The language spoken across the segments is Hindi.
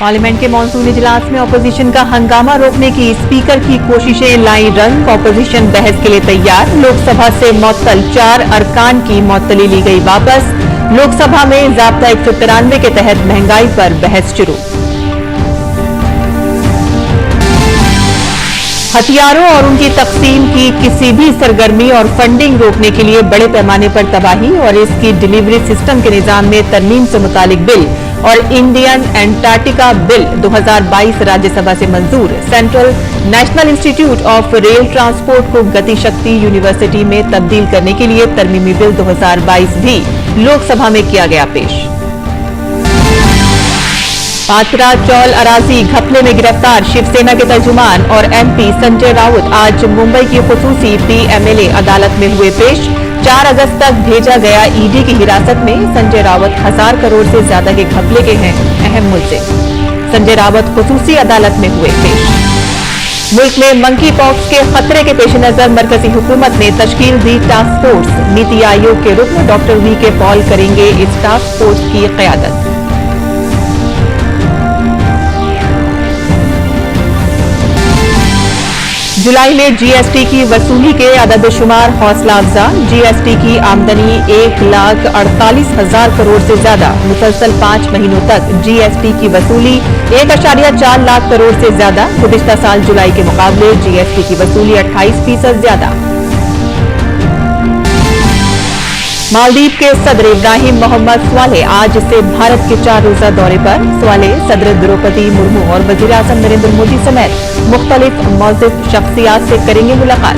पार्लियामेंट के मॉनसून इजलास में ऑपोजिशन का हंगामा रोकने की स्पीकर की कोशिशें लाई रंग। ऑपोजिशन बहस के लिए तैयार। लोकसभा से मुअत्तल 4 अरकान की मुअत्तली ली गई वापस। लोकसभा में ज़ाब्ता 193 के तहत महंगाई पर बहस शुरू। हथियारों और उनकी तकसीम की किसी भी सरगर्मी और फंडिंग रोकने के लिए बड़े पैमाने पर तबाही और इसकी डिलीवरी सिस्टम के निजाम में तरमीम से मुतालिक बिल और इंडियन एंटार्क्टिका बिल 2022 राज्यसभा से मंजूर। Central national institute of rail transport को गति शक्ति यूनिवर्सिटी में तब्दील करने के लिए तरमीमी बिल 2022 भी लोकसभा में किया गया पेश। पात्रा चौल अराजी घपले में गिरफ्तार शिवसेना के तर्जुमान और एमपी संजय राउत आज मुंबई की खुसूसी पीएमएलए अदालत में हुए पेश। 4 अगस्त तक भेजा गया ईडी की हिरासत में। संजय राउत 1000 करोड़ से ज्यादा के घपले के हैं अहम मुल्जिम। संजय राउत खुसूसी अदालत में हुए पेश। मुल्क में मंकी पॉक्स के खतरे के पेश नजर मरकजी हुकूमत ने तश्कील दी टास्क फोर्स। नीति आयोग के रुकन डॉक्टर वी.के. पॉल करेंगे इस टास्क फोर्स की क़यादत। जुलाई में जीएसटी की वसूली के अदद-ओ-शुमार हौसला अफजा। जीएसटी की आमदनी 1,48,000 करोड़ से ज्यादा। मुसलसल 5 महीनों तक जीएसटी की वसूली 1.4 लाख करोड़ से ज्यादा। गुज़िश्ता साल जुलाई के मुकाबले जीएसटी की वसूली 28% ज्यादा। मालदीव के सदर इब्राहिम मोहम्मद स्वालेह आज से भारत के 4 रोजा दौरे पर। स्वालेह सदर द्रौपदी मुर्मू और वजीर आज़म नरेंद्र मोदी समेत मुख्तलिफ मौजूद शख्सियात से करेंगे मुलाकात।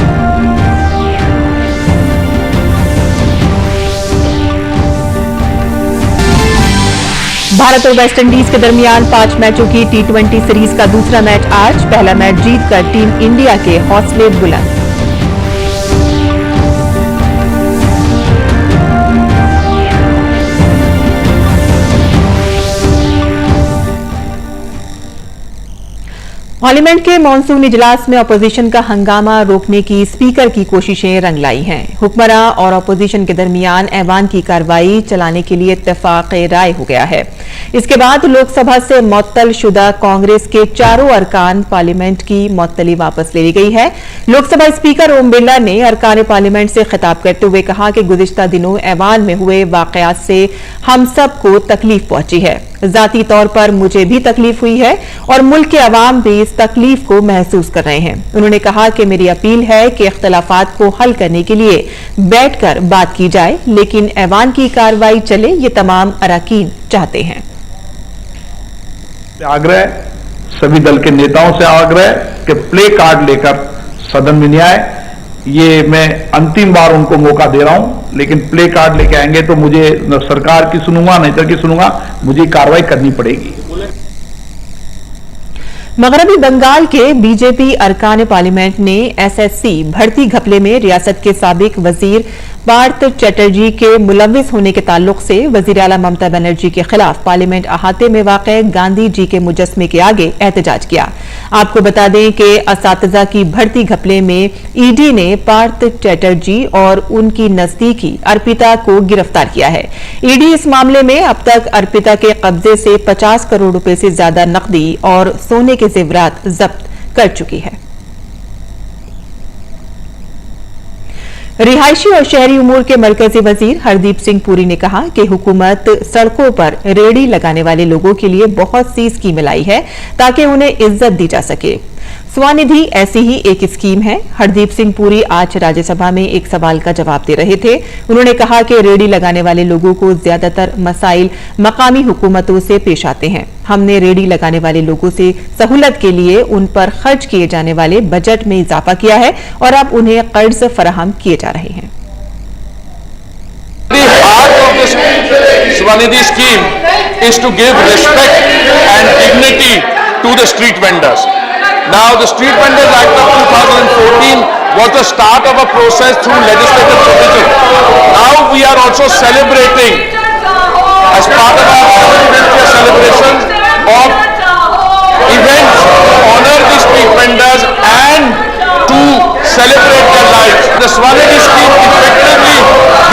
भारत और वेस्टइंडीज के दरमियान 5 मैचों की T20 सीरीज का दूसरा मैच आज। पहला मैच जीतकर टीम इंडिया के हौसले बुलंद। पार्लियामेंट के मॉनसून इजलास में अपोजिशन का हंगामा रोकने की स्पीकर की कोशिशें रंग लाई हैं। हुक्मरां और अपोजिशन के दरमियान ऐवान की कार्रवाई चलाने के लिए इत्तेफाक राय हो गया है। इसके बाद लोकसभा से मुअत्तल शुदा कांग्रेस के 4 अरकान पार्लियामेंट की मुअत्तली वापस ले ली गई है। लोकसभा स्पीकर ओम बिरला ने अरकान पार्लियामेंट से खिताब करते हुए कहा कि गुज़िश्ता दिनों ऐवान में हुए वाकयात से हम सबको तकलीफ पहुंची है। जाती तौर पर मुझे भी तकलीफ हुई है और मुल्क के अवाम भी इस तकलीफ को महसूस कर रहे हैं। उन्होंने कहा कि मेरी अपील है कि इख्तलाफात को हल करने के लिए बैठकर बात की जाए, लेकिन ऐवान की कार्रवाई चले ये तमाम अरकान चाहते हैं। आग्रह सभी दल के नेताओं से आग्रह कि प्ले कार्ड लेकर सदन में नहीं आए। ये मैं अंतिम बार उनको मौका दे रहा हूं, लेकिन प्ले कार्ड लेके आएंगे तो मुझे सरकार की सुनूंगा, नहीं तो की सुनूंगा, मुझे कार्रवाई करनी पड़ेगी। मगरबी बंगाल के बीजेपी अरकान पार्लियामेंट ने एसएससी भर्ती घपले में रियासत के साबिक वजीर पार्थ चटर्जी के मुलव्विस होने के ताल्लुक से वजीर आला ममता बनर्जी के खिलाफ पार्लियामेंट अहाते में वाक़े गांधी जी के मुजस्मे के आगे एहतजाज किया। आपको बता दें कि असातिज़ा की भर्ती घपले में ईडी ने पार्थ चटर्जी और उनकी नजदीकी अर्पिता को गिरफ्तार किया है। ईडी इस मामले में अब तक अर्पिता के कब्जे से 50 करोड़ रुपए से ज्यादा नकदी और सोने के जेवरात जब्त कर चुकी है। रिहायशी और शहरी उमूर के मरकजी वजीर हरदीप सिंह पुरी ने कहा कि हुकूमत सड़कों पर रेहड़ी लगाने वाले लोगों के लिए बहुत सी स्कीमें लाई है ताकि उन्हें इज्जत दी जा सके। स्वनिधि ऐसी ही एक स्कीम है। हरदीप सिंह पुरी आज राज्यसभा में एक सवाल का जवाब दे रहे थे। उन्होंने कहा कि रेहड़ी लगाने वाले लोगों को ज्यादातर मसाइल मकामी हुकूमतों से पेश आते हैं। हमने रेहड़ी लगाने वाले लोगों से सहूलत के लिए उन पर खर्च किए जाने वाले बजट में इजाफा किया है और अब उन्हें कर्ज फराहम किए जा रहे हैं। Swanidhi scheme is to give respect and dignity to the street vendors. Now, the Street Vendors Act of 2014 was the start of a process through legislative provision. Now, we are also celebrating, as part of our 7th year celebration of events to honor the street vendors and to celebrate their lives. The Swanidhi scheme effectively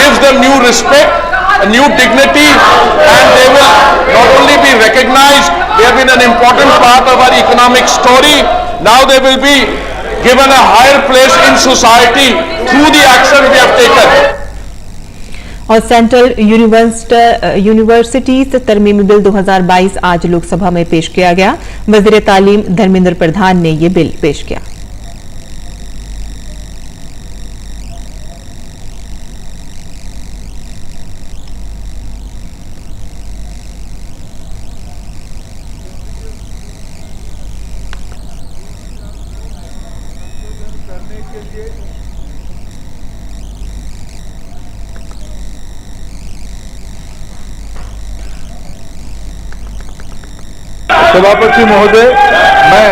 gives them new respect, a new dignity, and they will not only be recognized, they have been an important economic story. Now they will be given a higher place in society through the action we have taken. और सेंट्रल यूनिवर्सिटीज तरमीमी बिल 2022 आज लोकसभा में पेश किया गया। वजीर तालीम धर्मेंद्र प्रधान ने ये बिल पेश किया। सभापति महोदय, मैं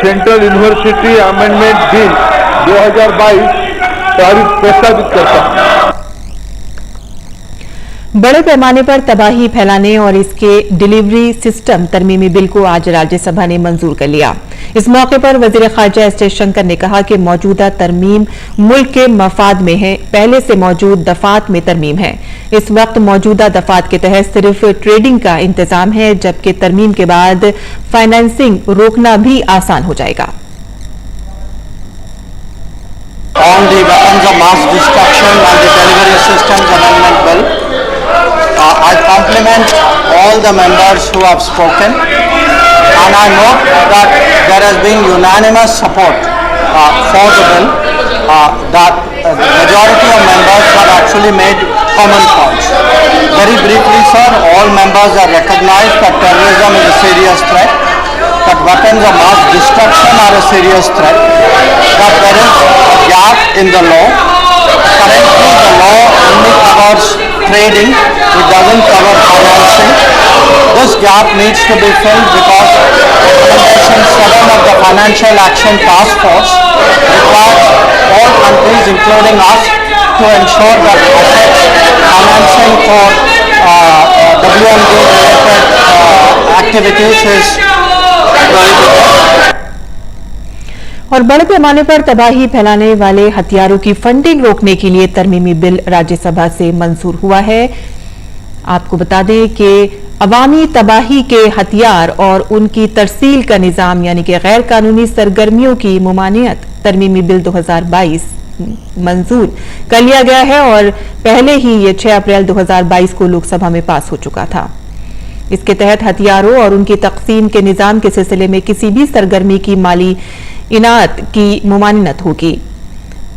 सेंट्रल यूनिवर्सिटी अमेंडमेंट बिल 2022 प्रस्तावित करता हूं। बड़े पैमाने पर तबाही फैलाने और इसके डिलीवरी सिस्टम तरमीमी बिल को आज राज्यसभा ने मंजूर कर लिया। इस मौके पर वजीर खारजा एस जयशंकर ने कहा कि मौजूदा तरमीम मुल्क के मफाद में है, पहले से मौजूद दफात में तरमीम है। इस वक्त मौजूदा दफात के तहत सिर्फ ट्रेडिंग का इंतजाम है, जबकि तरमीम के बाद फाइनेंसिंग रोकना भी आसान हो जाएगा। On the weapons of mass destruction and the delivery systems amendment bill, I compliment all the members who have spoken, and I note that there has been unanimous support for the bill, that the majority of members have actually made common points. Very briefly, sir, all members have recognized that terrorism is a serious threat, that weapons of mass destruction are a serious threat, that there is a gap in the law. Currently, the law only covers trading, it doesn't cover financing. This gap needs to be filled because Recommendation 7 of the Financial Action Task Force requires all countries, including us, to ensure that assets financing for WMD-related activities is prohibited. और बड़े पैमाने पर तबाही फैलाने वाले हथियारों की फंडिंग रोकने के लिए तरमीमी बिल राज्यसभा से मंजूर हुआ है। आपको बता दें कि अवामी तबाही के हथियार और उनकी तरसील का निजाम यानी कि गैर कानूनी सरगर्मियों की मुमानियत तरमीमी बिल 2022 मंजूर कर लिया गया है और पहले ही ये 6 अप्रैल 2022 को लोकसभा में पास हो चुका था। इसके तहत हथियारों और उनकी तकसीम के निजाम के सिलसिले में किसी भी सरगर्मी की माली इनात की मुमानिनत होगी।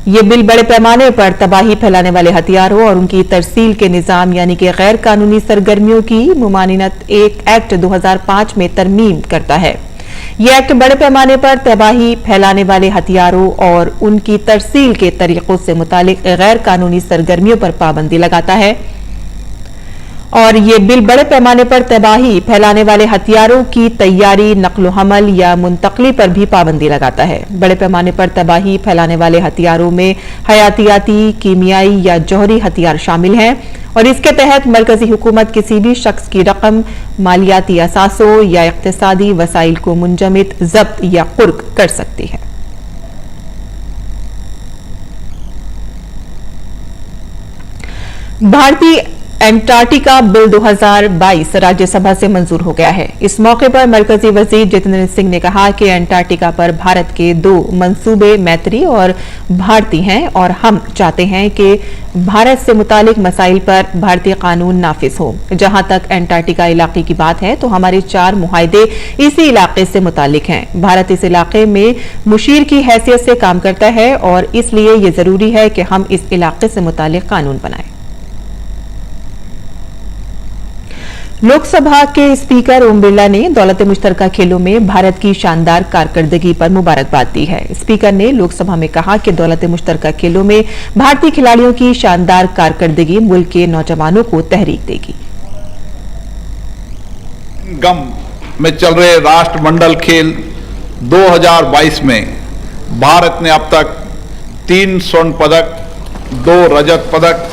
ये बिल बड़े पैमाने पर तबाही फैलाने वाले हथियारों और उनकी तरसील के निजाम यानी कि गैर कानूनी सरगर्मियों की मुमानिनत एक्ट 2005 में तरमीम करता है। ये एक्ट बड़े पैमाने पर तबाही फैलाने वाले हथियारों और उनकी तरसील के तरीकों से मुतालिक गैर कानूनी सरगर्मियों पर पाबंदी लगाता है और ये बिल बड़े पैमाने पर तबाही फैलाने वाले हथियारों की तैयारी, नकलो हमल या मुंतकली पर भी पाबंदी लगाता है। बड़े पैमाने पर तबाही फैलाने वाले हथियारों में हयातियाती, कीमियाई या जौहरी हथियार शामिल हैं और इसके तहत मरकजी हुकूमत किसी भी शख्स की रकम, मालियाती असासों या इक्तिसादी वसाइल को मुंजमिद, जब्त या कुर्क कर सकती है। भारतीय एंटार्क्टिका बिल 2022 राज्यसभा से मंजूर हो गया है। इस मौके पर मरकजी वजीर जितेंद्र सिंह ने कहा कि एंटार्क्टिका पर भारत के 2 मंसूबे मैत्री और भारती हैं और हम चाहते हैं कि भारत से मुतालिक मसाइल पर भारतीय कानून नाफिज हो। जहां तक एंटार्क्टिका इलाके की बात है तो हमारे 4 मुआहदे इसी इलाके से मुतालिक हैं। भारत इस इलाके में मुशीर की हैसियत से काम करता है और इसलिए ये जरूरी है कि हम इस इलाके से मुतालिक कानून बनाएं। लोकसभा के स्पीकर ओम बिरला ने दौलत मुश्तरका खेलों में भारत की शानदार कारकर्दगी पर मुबारकबाद दी है। स्पीकर ने लोकसभा में कहा कि दौलत मुश्तरका खेलों में भारतीय खिलाड़ियों की शानदार कारकर्दगी मुल्क के नौजवानों को तहरीक देगी। गम में चल रहे राष्ट्रमंडल खेल 2022 में भारत ने अब तक 3 स्वर्ण पदक, 2 रजत पदक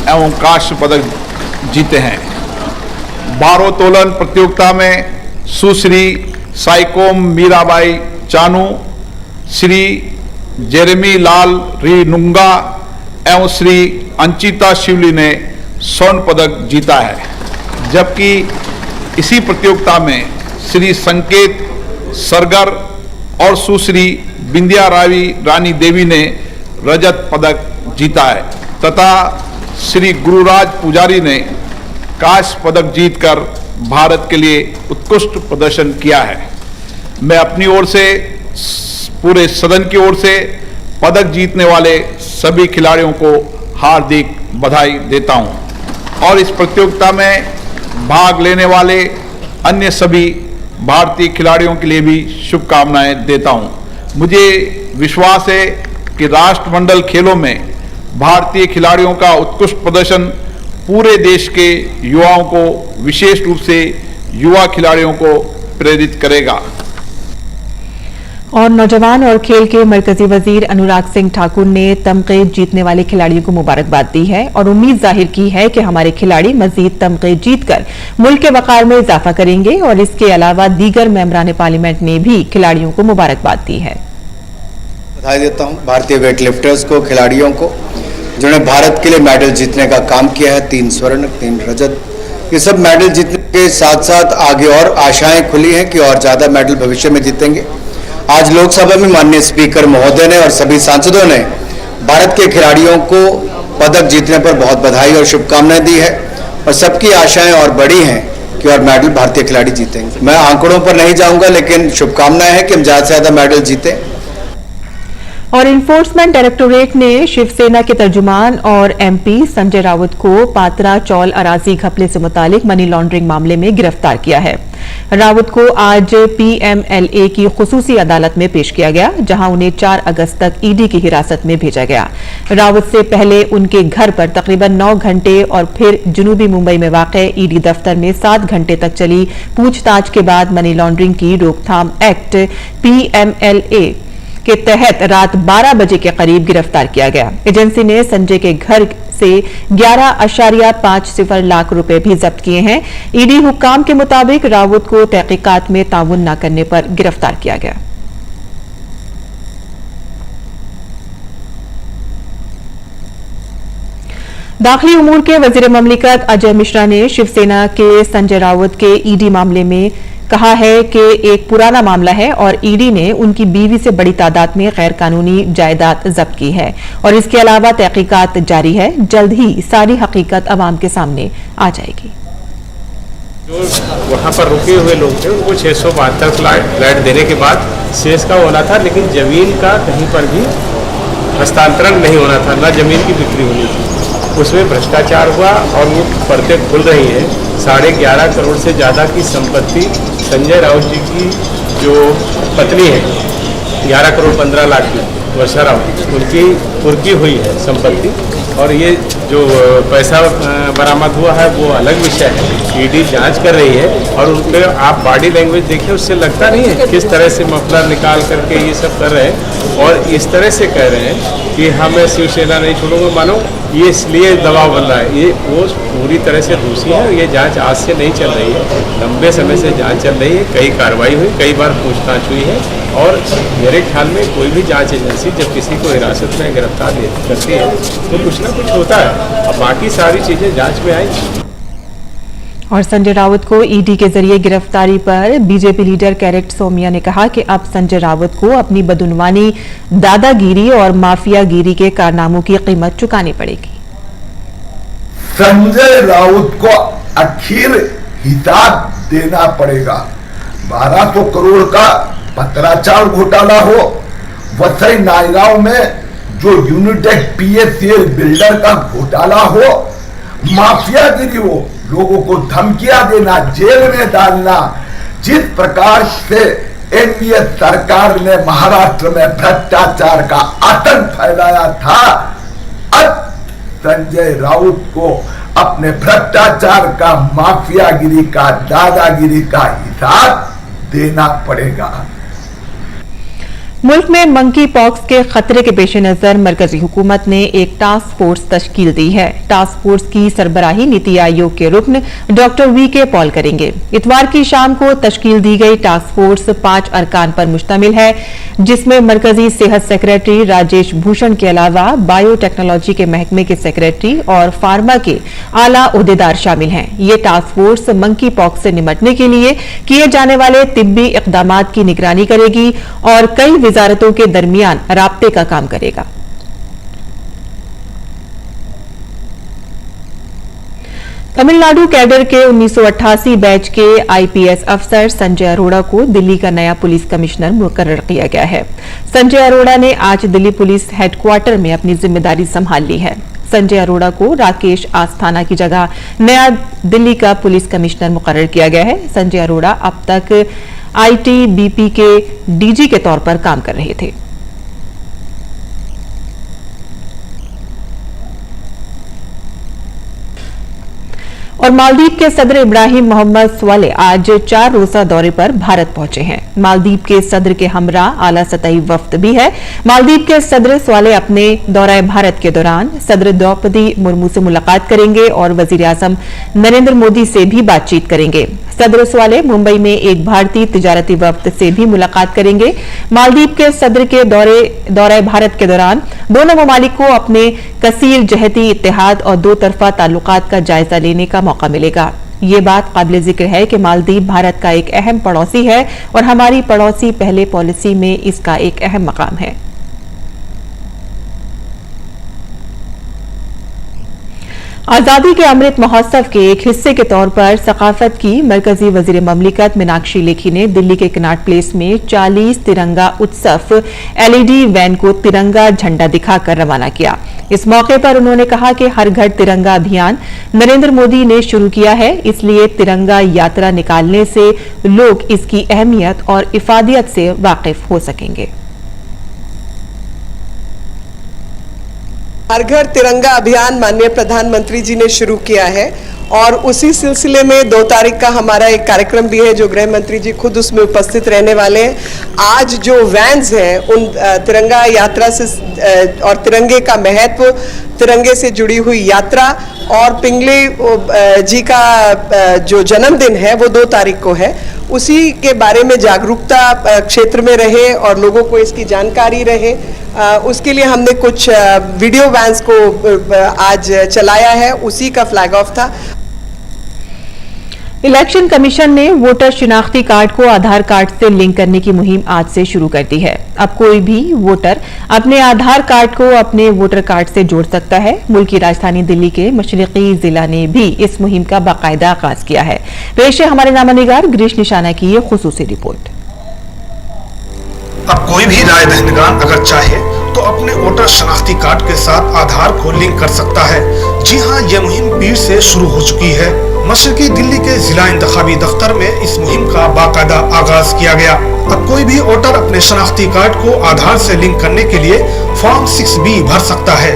एवं कांस्य पदक जीते हैं। भारोत्तोलन प्रतियोगिता में सुश्री साइकोम मीराबाई चानू, श्री जेरेमी लाल रीनुंगा एवं श्री अंचिता शिवली ने स्वर्ण पदक जीता है, जबकि इसी प्रतियोगिता में श्री संकेत सरगर और सुश्री बिंदिया रानी देवी ने रजत पदक जीता है तथा श्री गुरुराज पुजारी ने कांस्य पदक जीतकर भारत के लिए उत्कृष्ट प्रदर्शन किया है। मैं अपनी ओर से पूरे सदन की ओर से पदक जीतने वाले सभी खिलाड़ियों को हार्दिक बधाई देता हूं और इस प्रतियोगिता में भाग लेने वाले अन्य सभी भारतीय खिलाड़ियों के लिए भी शुभकामनाएं देता हूं। मुझे विश्वास है कि राष्ट्रमंडल खेलों में भारतीय खिलाड़ियों का उत्कृष्ट प्रदर्शन पूरे देश के युवाओं को, विशेष रूप से युवा खिलाड़ियों को प्रेरित करेगा। और नौजवान और खेल के मरकजी वजीर अनुराग सिंह ठाकुर ने तमगे जीतने वाले खिलाड़ियों को मुबारकबाद दी है और उम्मीद जाहिर की है कि हमारे खिलाड़ी मजीद तमगे जीतकर मुल्क के वकार में इजाफा करेंगे और इसके अलावा दीगर मेंबरान पार्लियामेंट ने भी खिलाड़ियों को मुबारकबाद दी है। बधाई देता हूं भारतीय वेटलिफ्टर्स को, खिलाड़ियों को, जिन्होंने भारत के लिए मेडल जीतने का काम किया है। 3 स्वर्ण 3 रजत, ये सब मेडल जीतने के साथ साथ आगे और आशाएं खुली हैं कि और ज्यादा मेडल भविष्य में जीतेंगे। आज लोकसभा में माननीय स्पीकर महोदय ने और सभी सांसदों ने भारत के खिलाड़ियों को पदक जीतने पर बहुत बधाई और शुभकामनाएं दी है और सबकी आशाएं और बड़ी हैं कि और मेडल भारतीय खिलाड़ी जीतेंगे। मैं आंकड़ों पर नहीं जाऊंगा, लेकिन शुभकामनाएं हैं कि हम ज्यादा से ज्यादा मेडल जीतें। और इन्फोर्समेंट डायरेक्टोरेट ने शिवसेना के तर्जुमान और एमपी संजय राउत को पात्रा चौल अराजी घपले से मुतालिक मनी लॉन्ड्रिंग मामले में गिरफ्तार किया है। राउत को आज पीएमएलए की खुसूसी अदालत में पेश किया गया, जहां उन्हें 4 अगस्त तक ईडी की हिरासत में भेजा गया। राउत से पहले उनके घर पर तकरीबन 9 घंटे और फिर जुनूबी मुंबई में वाक़े ईडी दफ्तर में 7 घंटे तक चली पूछताछ के बाद मनी लॉन्ड्रिंग की रोकथाम एक्ट पीएमएलए के तहत रात 12 बजे के करीब गिरफ्तार किया गया। एजेंसी ने संजय के घर से 11.50 लाख रुपए भी जब्त किए हैं। ईडी हुक्काम के मुताबिक राउत को तहकीकात में ताउन न करने पर गिरफ्तार किया गया। दाखिली उमूर के वजीर ममलिकत अजय मिश्रा ने शिवसेना के संजय राउत के ईडी मामले में कहा है कि एक पुराना मामला है और ईडी ने उनकी बीवी से बड़ी तादाद में गैर कानूनी जायदाद जब्त की है और इसके अलावा तहकीकात जारी है। जल्द ही सारी हकीकत अवाम के सामने आ जाएगी। जो वहाँ पर रुके हुए लोग थे उनको 672 फ्लैट देने के बाद शेष का होना था, लेकिन जमीन का कहीं पर भी हस्तांतरण नहीं होना था, न जमीन की बिक्री होनी थी। उसमें भ्रष्टाचार हुआ और वो परतें खुल रही हैं। 11.5 करोड़ से ज़्यादा की संपत्ति संजय राउत जी की जो पत्नी है 11 करोड़ 15 लाख की वर्षा राउत, उनकी हुई है संपत्ति। और ये जो पैसा बरामद हुआ है वो अलग विषय है, ईडी जांच कर रही है। और उनके आप बॉडी लैंग्वेज देखें, उससे लगता नहीं है किस तरह से मफलर निकाल करके ये सब कर रहे हैं और इस तरह से कह रहे हैं कि हमें शिवसेना नहीं छोड़ूंगा। मानो ये इसलिए दबाव बन रहा है, ये वो पूरी तरह से दोषी है। ये जांच आज से नहीं चल रही है, लंबे समय से जांच चल रही है। कई कार्रवाई हुई, कई बार पूछताछ हुई है और मेरे ख्याल में कोई भी जांच एजेंसी जब किसी को हिरासत में गिरफ्तार करती है तो कुछ ना कुछ होता है। अब बाकी सारी चीज़ें जांच में आएंगी। और संजय राउत को ईडी के जरिए गिरफ्तारी पर बीजेपी लीडर कैरेट सोमिया ने कहा कि अब संजय राउत को अपनी बदउनवानी, दादागिरी और माफियागिरी के कारनामों की कीमत चुकानी पड़ेगी। संजय राउत को आखिर हिसाब देना पड़ेगा। 1200 करोड़ का पत्राचार घोटाला हो, वसई नायगांव में जो यूनिटेक पीएससीएल बिल्डर का घोटाला हो, माफियागिरी हो, लोगों को धमकियां देना, जेल में डालना, जिस प्रकार से एनडीए सरकार ने महाराष्ट्र में भ्रष्टाचार का आतंक फैलाया था, अब संजय राउत को अपने भ्रष्टाचार का, माफियागिरी का, दादागिरी का हिसाब देना पड़ेगा। मुल्क में मंकी पॉक्स के खतरे के पेश नजर मरकजी हुकूमत ने एक टास्क फोर्स तश्कील दी है। टास्क फोर्स की सरबराही नीति आयोग के रुकन डॉक्टर वीके पॉल करेंगे। इतवार की शाम को तश्कील दी गई टास्क फोर्स 5 अरकान पर मुश्तमिल है, जिसमें मरकजी सेहत सेक्रेटरी राजेश भूषण के अलावा बायोटेक्नोलॉजी के महकमे के सेक्रेटरी और फार्मा के आला ओहदेदार शामिल हैं। ये टास्क फोर्स मंकी पॉक्स से निपटने के लिए किए जाने वाले तिब्बी इक़दामात की निगरानी करेगी और कई वजारतों के दरमियान राब्ते का काम करेगा। तमिलनाडु कैडर के 1988 बैच के आईपीएस अफसर संजय अरोड़ा को दिल्ली का नया पुलिस कमिश्नर मुकर्रर किया गया है। संजय अरोड़ा ने आज दिल्ली पुलिस हेडक्वार्टर में अपनी जिम्मेदारी संभाल ली है। संजय अरोड़ा को राकेश आस्थाना की जगह नया दिल्ली का पुलिस कमिश्नर मुकर्रर किया गया है। संजय अरोड़ा अब तक आईटीबीपी के डीजी के तौर पर काम कर रहे थे। और मालदीव के सदर इब्राहिम मोहम्मद स्वाले आज 4 रोजा दौरे पर भारत पहुंचे हैं। मालदीव के सदर के हमरा आला सतही वफ्द भी है। मालदीव के सदर स्वाले अपने दौरा भारत के दौरान सदर द्रौपदी मुर्मू से मुलाकात करेंगे और वजीर आजम नरेंद्र मोदी से भी बातचीत करेंगे। सदर स्वाले मुंबई में एक भारतीय तिजारती वफ्द से भी मुलाकात करेंगे। मालदीव के सदर के दौरे भारत के दौरान दोनों ममालिक को अपने कसीर जहती इत्तेहाद और दो तरफा ताल्लुकात का जायजा लेने का मौका मिलेगा। ये बात काबिल जिक्र है कि मालदीव भारत का एक अहम पड़ोसी है और हमारी पड़ोसी पहले पॉलिसी में इसका एक अहम मकाम है। आजादी के अमृत महोत्सव के एक हिस्से के तौर पर सकाफत की मरकजी वजीर ममलिकत मीनाक्षी लेखी ने दिल्ली के कनॉट प्लेस में 40 तिरंगा उत्सव एलईडी वैन को तिरंगा झंडा दिखाकर रवाना किया। इस मौके पर उन्होंने कहा कि हर घर तिरंगा अभियान नरेंद्र मोदी ने शुरू किया है, इसलिए तिरंगा यात्रा निकालने से लोग इसकी अहमियत और इफादियत से वाकिफ हो सकेंगे। हर घर तिरंगा अभियान माननीय प्रधानमंत्री जी ने शुरू किया है और उसी सिलसिले में 2 तारीख का हमारा एक कार्यक्रम भी है जो गृह मंत्री जी खुद उसमें उपस्थित रहने वाले हैं। आज जो वैन्स हैं उन तिरंगा यात्रा से और तिरंगे का महत्व, तिरंगे से जुड़ी हुई यात्रा और पिंगले जी का जो जन्मदिन है वो 2 तारीख को है, उसी के बारे में जागरूकता क्षेत्र में रहे और लोगों को इसकी जानकारी रहे, उसके लिए हमने कुछ वीडियो वैन्स को आज चलाया है, उसी का फ्लैग ऑफ था। इलेक्शन कमीशन ने वोटर शिनाख्ती कार्ड को आधार कार्ड से लिंक करने की मुहिम आज से शुरू कर दी है। अब कोई भी वोटर अपने आधार कार्ड को अपने वोटर कार्ड से जोड़ सकता है। मुल्क की राजधानी दिल्ली के मशरिकी जिला ने भी इस मुहिम का बाकायदा आगाज किया है। पेश है हमारे नामानिगार गिरीश निशाना की ये खुसूसी रिपोर्ट। अब कोई भी राय दहिंदगान अगर चाहे तो अपने वोटर शनाख्ती कार्ड के साथ आधार को लिंक कर सकता है। जी हां, यह मुहिम पीर से शुरू हो चुकी है। मशरकी दिल्ली के जिला इंतखाबी दफ्तर में इस मुहिम का बाकायदा आगाज किया गया। अब कोई भी वोटर अपने शनाख्ती कार्ड को आधार से लिंक करने के लिए फॉर्म 6B भर सकता है।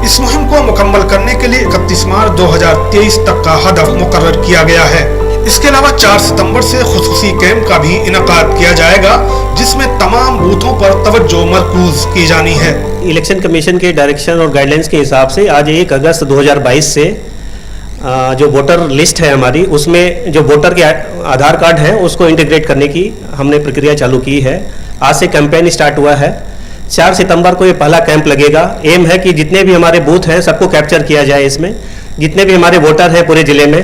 इस मुहिम को मुकम्मल करने के लिए 31 मार्च 2023 तक का हदफ मुकर्रर किया गया है। इसके अलावा 4 सितंबर से खुसूसी कैंप का भी इनकाद किया जाएगा, जिसमें तमाम बूथों पर तवज्जो मरकूज की जानी है। इलेक्शन कमीशन के डायरेक्शन और गाइडलाइंस के हिसाब से आज 1 अगस्त 2022 से जो वोटर लिस्ट है हमारी, उसमें जो वोटर के आधार कार्ड है उसको इंटीग्रेट करने की हमने प्रक्रिया चालू की है। आज से कैंपेन स्टार्ट हुआ है। 4 सितंबर को ये पहला कैंप लगेगा। एम है कि जितने भी हमारे बूथ हैं सबको कैप्चर किया जाए। इसमें जितने भी हमारे वोटर हैं पूरे जिले में,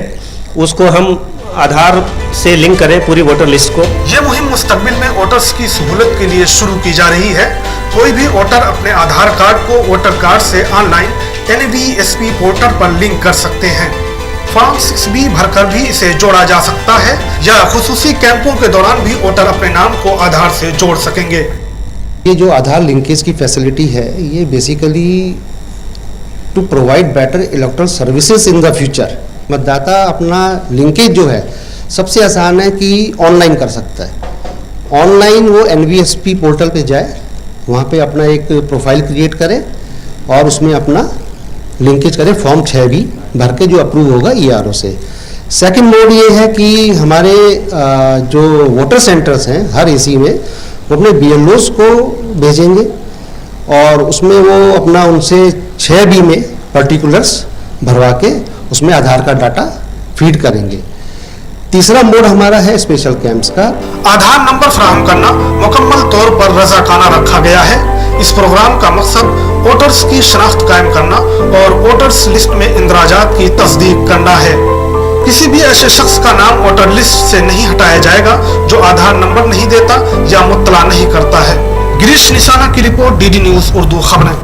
उसको हम आधार से लिंक करें पूरी वोटर लिस्ट को। यह मुहिम मुस्तकबिल में वोटर्स की सहूलत के लिए शुरू की जा रही है। कोई भी वोटर अपने आधार कार्ड को वोटर कार्ड से ऑनलाइन NVSP पोर्टल पर लिंक कर सकते हैं। फॉर्म 6B भरकर भी इसे जोड़ा जा सकता है या खुसूसी कैंपों के दौरान भी वोटर अपने नाम को आधार से जोड़ सकेंगे। ये जो आधार लिंकेज की फैसिलिटी है, ये basically to provide better electoral services in the future. मतदाता अपना लिंकेज जो है सबसे आसान है कि ऑनलाइन कर सकता है। ऑनलाइन वो NVSP पोर्टल पे जाए, वहाँ पे अपना एक प्रोफाइल क्रिएट करें और उसमें अपना लिंकेज करें। फॉर्म 6B भर के जो अप्रूव होगा ERO से। सेकंड मोड ये है कि हमारे जो वोटर सेंटर्स हैं हर AC में, वो अपने BLOs को भेजेंगे और उसमें वो अपना उनसे 6B में पर्टिकुलर्स भरवा के उसमें आधार कार्ड डाटा फीड करेंगे। तीसरा मोड हमारा है स्पेशल कैंप्स का। आधार नंबर फराहम करना मुकम्मल तौर पर रजाकाना रखा गया है। इस प्रोग्राम का मकसद वोटर्स की शनाख्त कायम करना और वोटर्स लिस्ट में इंदराजात की तस्दीक करना है। किसी भी ऐसे शख्स का नाम वोटर लिस्ट से नहीं हटाया जाएगा जो आधार नंबर नहीं देता या मुत्तला नहीं करता है। गिरीश निशाना की रिपोर्ट, DD न्यूज उर्दू खबरें।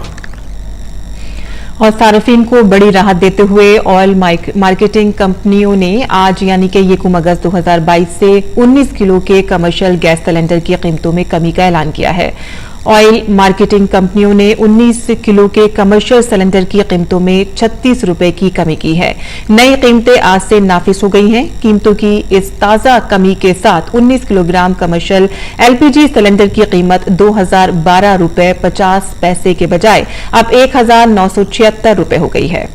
और सार्फिन को बड़ी राहत देते हुए ऑयल मार्केटिंग कंपनियों ने आज यानी कि यकम अगस्त 2022 से 19 किलो के कमर्शियल गैस सिलेंडर की कीमतों में कमी का ऐलान किया है। ऑयल मार्केटिंग कंपनियों ने 19 किलो के कमर्शियल सिलेंडर की कीमतों में 36 रुपए की कमी की है। नई कीमतें आज से नाफिज हो गई हैं। कीमतों की इस ताजा कमी के साथ 19 किलोग्राम कमर्शियल LPG सिलेंडर की कीमत 2012 रुपए 50 पैसे के बजाय अब 1976 रुपए हो गई है।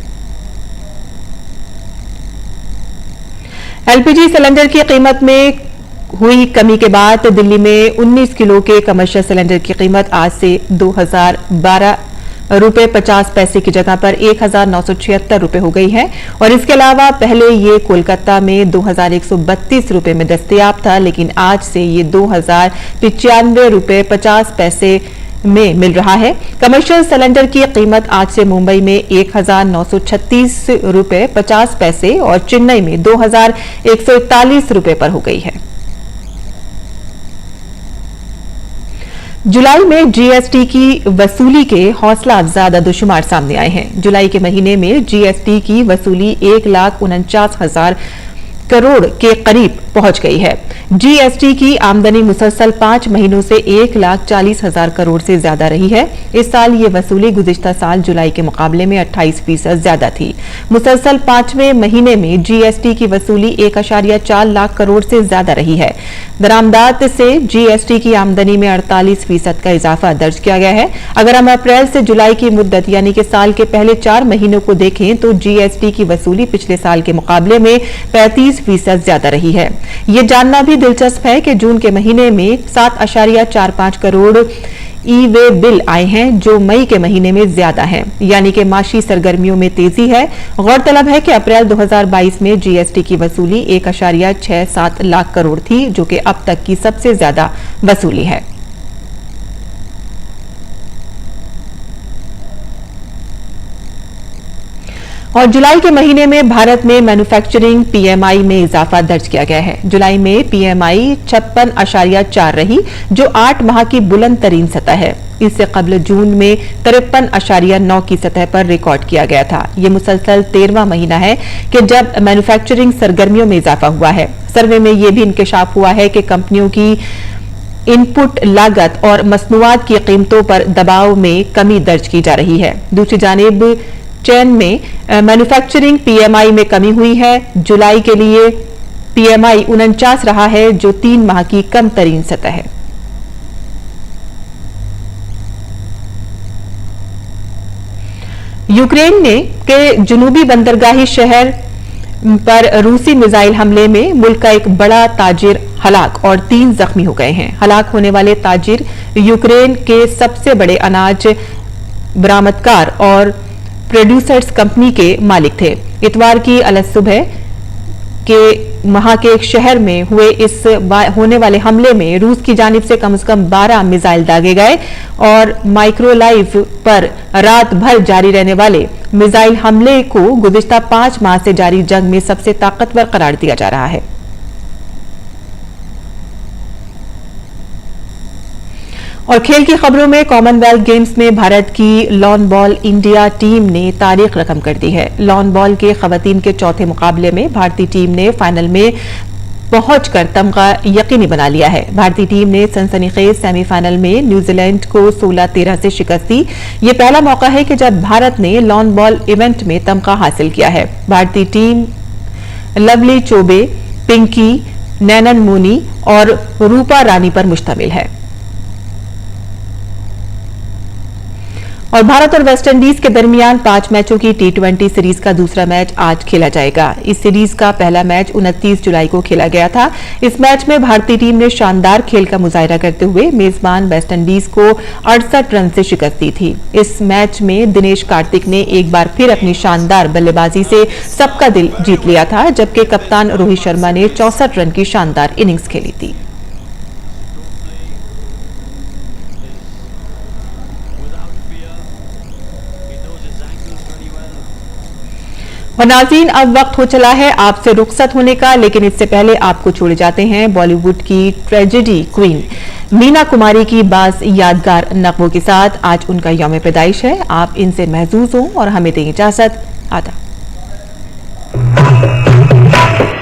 LPG सिलेंडर की कीमत में हुई कमी के बाद दिल्ली में 19 किलो के कमर्शियल सिलेंडर की कीमत आज से 2012 रुपए 50 पैसे की जगह पर 1976 रुपए हो गई है। और इसके अलावा पहले ये कोलकाता में 2132 रुपए में दस्तयाब था, लेकिन आज से ये 2095 रुपए 50 पैसे में मिल रहा है। कमर्शियल सिलेंडर की कीमत आज से मुंबई में 1936 रुपए 50 पैसे और चेन्नई में 2141 रुपए पर हो गई है। जुलाई में GST की वसूली के हौसला अफजा अददशुमार सामने आए हैं। जुलाई के महीने में GST की वसूली 1,49,000 करोड़ के करीब पहुंच गई है। GST की आमदनी मुसलसल 5 महीनों से 1,40,000 करोड़ से ज्यादा रही है। इस साल ये वसूली गुज़िश्ता साल जुलाई के मुकाबले में 28% ज्यादा थी। मुसलसल 5वें महीने में GST की वसूली 1.4 लाख करोड़ से ज्यादा रही है। दरामदात से GST की आमदनी में 48% का इजाफा दर्ज किया गया है। अगर हम अप्रैल से जुलाई की मुद्दत यानी कि साल के पहले 4 महीनों को देखें तो GST की वसूली पिछले साल के मुकाबले में 35% ज्यादा रही है। ये जानना भी दिलचस्प है कि जून के महीने में 7.45 करोड़ ई-वे बिल आए हैं, जो मई के महीने में ज्यादा हैं, यानी कि माशी सरगर्मियों में तेजी है। गौरतलब है कि अप्रैल 2022 में GST की वसूली 1.67 लाख करोड़ थी, जो कि अब तक की सबसे ज्यादा वसूली है। और जुलाई के महीने में भारत में मैन्युफैक्चरिंग PMI में इजाफा दर्ज किया गया है। जुलाई में PMI 56.4 रही, जो 8 माह की बुलंद तरीन सतह है। इससे कबल जून में 53.9 की सतह पर रिकॉर्ड किया गया था। ये मुसलसल 13वां महीना है कि जब मैन्युफैक्चरिंग सरगर्मियों में इजाफा हुआ है। सर्वे में यह भी इंकशाफ हुआ है कि कंपनियों की इनपुट लागत और मसनूआत की कीमतों पर दबाव में कमी दर्ज की जा रही है। दूसरी जानिब चीन में मैन्युफैक्चरिंग PMI में कमी हुई है। जुलाई के लिए PMI 49 रहा है, जो 3 माह की कम तरीन सतह है। यूक्रेन ने के जुनूबी बंदरगाही शहर पर रूसी मिसाइल हमले में मुल्क का एक बड़ा ताजिर हलाक और 3 जख्मी हो गए हैं। हलाक होने वाले ताजिर यूक्रेन के सबसे बड़े अनाज बरामदकार और प्रोड्यूसर्स कंपनी के मालिक थे। इतवार की अलसुबह के वहां के एक शहर में हुए इस होने वाले हमले में रूस की जानिब से कम 12 मिसाइल दागे गए और माइक्रोलाइव पर रात भर जारी रहने वाले मिसाइल हमले को गुज़िश्ता 5 माह से जारी जंग में सबसे ताकतवर करार दिया जा रहा है। और खेल की खबरों में कॉमनवेल्थ गेम्स में भारत की लॉन बॉल इंडिया टीम ने तारीख रकम कर दी है। लॉन बॉल के खवातीन के चौथे मुकाबले में भारतीय टीम ने फाइनल में पहुंचकर तमगा यकीनी बना लिया है। भारतीय टीम ने सनसनीखेज सेमीफाइनल में न्यूजीलैंड को 16-13 से शिकस्त दी। ये पहला मौका है कि जब भारत ने लॉन बॉल इवेंट में तमगा हासिल किया है। भारतीय टीम लवली चौबे, पिंकी, नैनन मूनी और रूपा रानी पर मुश्तमिल है। और भारत और वेस्टइंडीज के दरमियान 5 मैचों की T20 सीरीज का दूसरा मैच आज खेला जाएगा। इस सीरीज का पहला मैच 29 जुलाई को खेला गया था। इस मैच में भारतीय टीम ने शानदार खेल का मुजाहिरा करते हुए मेजबान वेस्टइंडीज को 68 रन से शिकस्त दी थी। इस मैच में दिनेश कार्तिक ने एक बार फिर अपनी शानदार बल्लेबाजी से सबका दिल जीत लिया था, जबकि कप्तान रोहित शर्मा ने 64 रन की शानदार इनिंग्स खेली थी। और नाज़रीन, अब वक्त हो चला है आपसे रुखसत होने का, लेकिन इससे पहले आपको छोड़े जाते हैं बॉलीवुड की ट्रेजेडी क्वीन मीना कुमारी की बाज़ यादगार नगमों के साथ। आज उनका यौम पैदाइश है। आप इनसे महजूज हों और हमें दें इजाजत। आदा।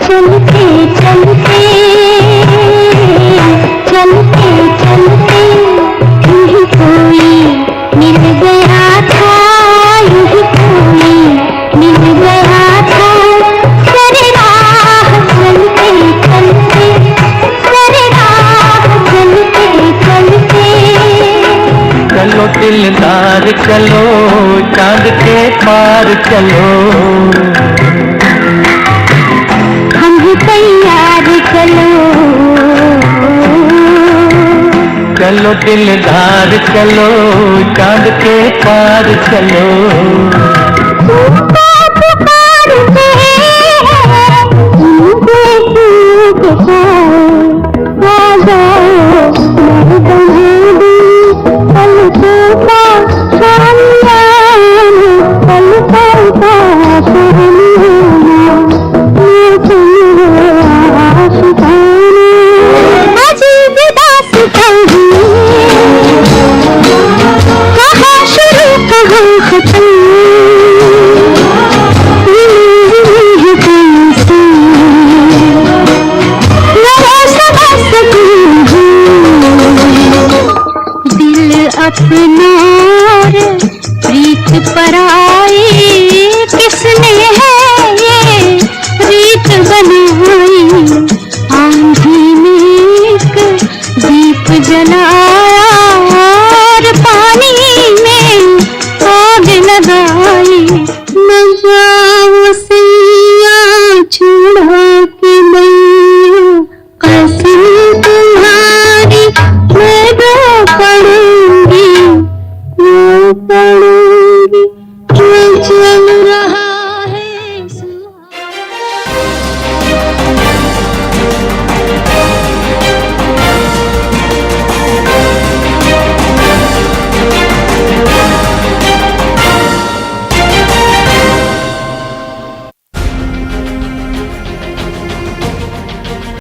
चलते चलते चलते चलते यूं कोई मिल गया था, यूं कोई मिल गया था। सरे राह चलते चलते, सरे राह चलते चलते। चलो दिलदार चलो, चांद के पार चलो, हम भी तैयार चलो। चलो दिलदार चलो, चांद के पार चलो। अपना प्रीत परा